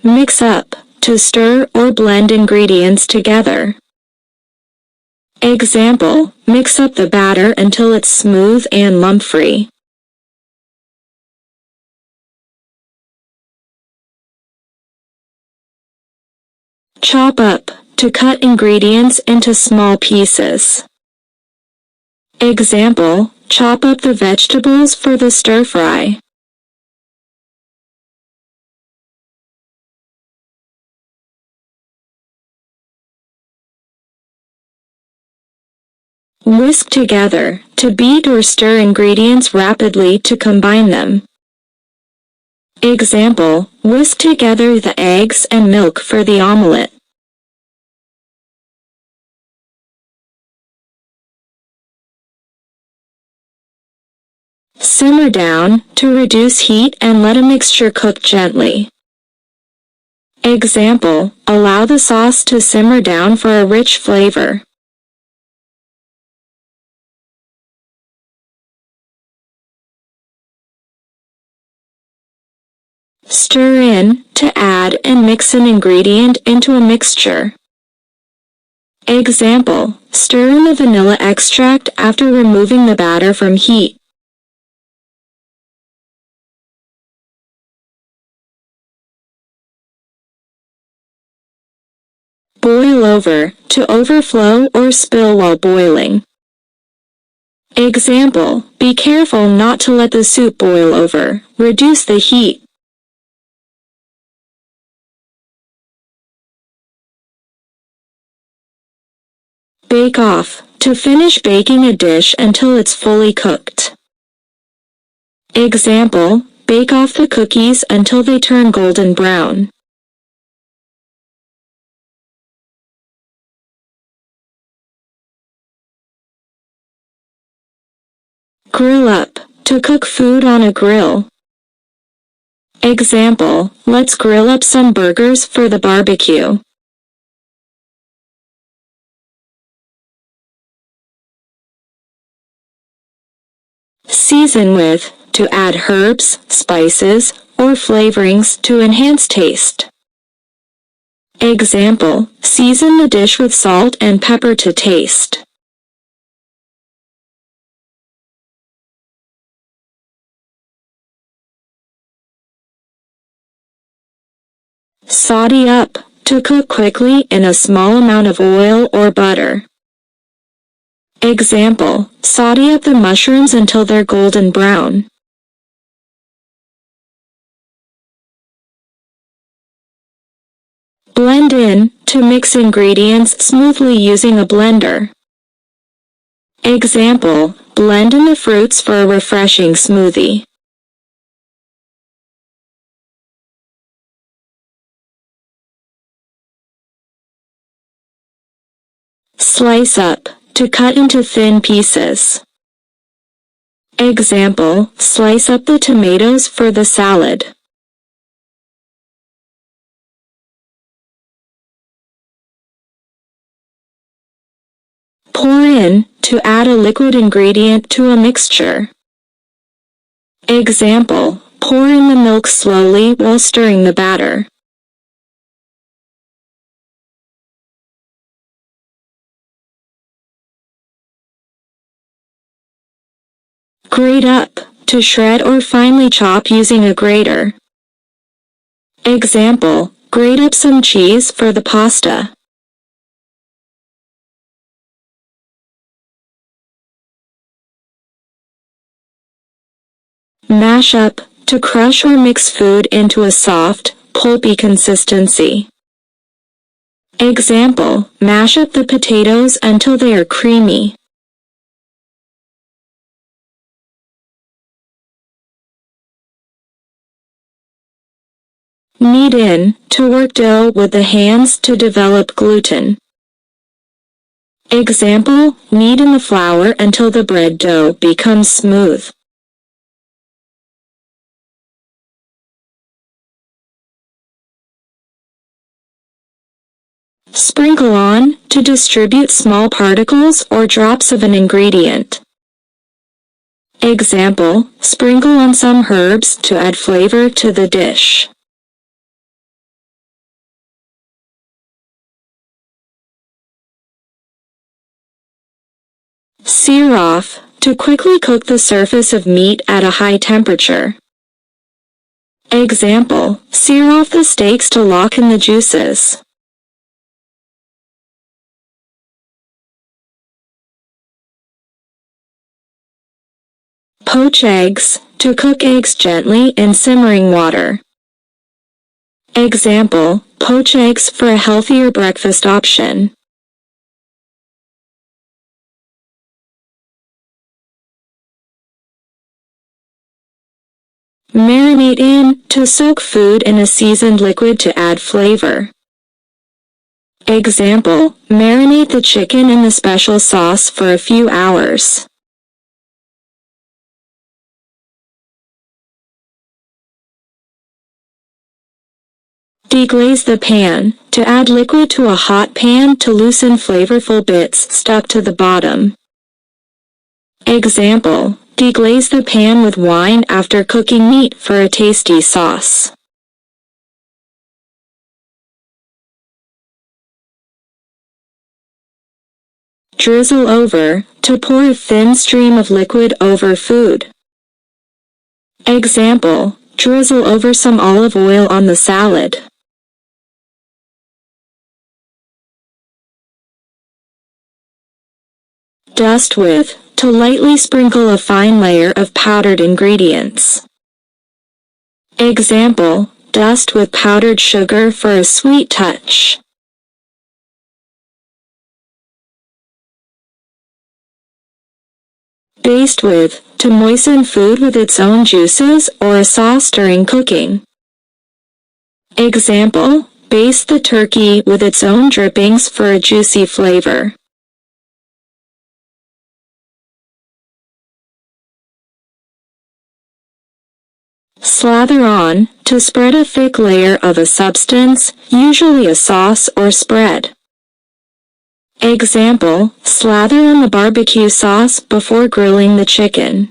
Mix up, to stir or blend ingredients together. Example, mix up the batter until it's smooth and lump-free. Chop up, to cut ingredients into small pieces. Example, chop up the vegetables for the stir-fry. Whisk together, to beat or stir ingredients rapidly to combine them. Example, whisk together the eggs and milk for the omelette. Simmer down, to reduce heat and let a mixture cook gently. Example, allow the sauce to simmer down for a rich flavor. Stir in, to add and mix an ingredient into a mixture. Example, stir in the vanilla extract after removing the batter from heat. Boil over, to overflow or spill while boiling. Example, be careful not to let the soup boil over. Reduce the heat. Bake off, to finish baking a dish until it's fully cooked. Example, bake off the cookies until they turn golden brown. Grill up, to cook food on a grill. Example, let's grill up some burgers for the barbecue. Season with, to add herbs, spices, or flavorings to enhance taste. Example, season the dish with salt and pepper to taste. Saute up, to cook quickly in a small amount of oil or butter. Example, saute up the mushrooms until they're golden brown. Blend in, to mix ingredients smoothly using a blender. Example, blend in the fruits for a refreshing smoothie. Slice up, to cut into thin pieces. Example, slice up the tomatoes for the salad. Pour in, to add a liquid ingredient to a mixture. Example, pour in the milk slowly while stirring the batter. Grate up, to shred or finely chop using a grater. Example, grate up some cheese for the pasta. Mash up, to crush or mix food into a soft, pulpy consistency. Example, mash up the potatoes until they are creamy. Knead in, to work dough with the hands to develop gluten. Example, knead in the flour until the bread dough becomes smooth. Sprinkle on, to distribute small particles or drops of an ingredient. Example, sprinkle on some herbs to add flavor to the dish. Sear off, to quickly cook the surface of meat at a high temperature. Example, sear off the steaks to lock in the juices. Poach eggs, to cook eggs gently in simmering water. Example, poach eggs for a healthier breakfast option. Marinate in, to soak food in a seasoned liquid to add flavor. Example, marinate the chicken in the special sauce for a few hours. Deglaze the pan, to add liquid to a hot pan to loosen flavorful bits stuck to the bottom. Example, deglaze the pan with wine after cooking meat for a tasty sauce. Drizzle over, to pour a thin stream of liquid over food. Example, drizzle over some olive oil on the salad. Dust with, to lightly sprinkle a fine layer of powdered ingredients. Example, dust with powdered sugar for a sweet touch. Baste with, to moisten food with its own juices or a sauce during cooking. Example, baste the turkey with its own drippings for a juicy flavor. Slather on, to spread a thick layer of a substance, usually a sauce or spread. Example, slather on the barbecue sauce before grilling the chicken.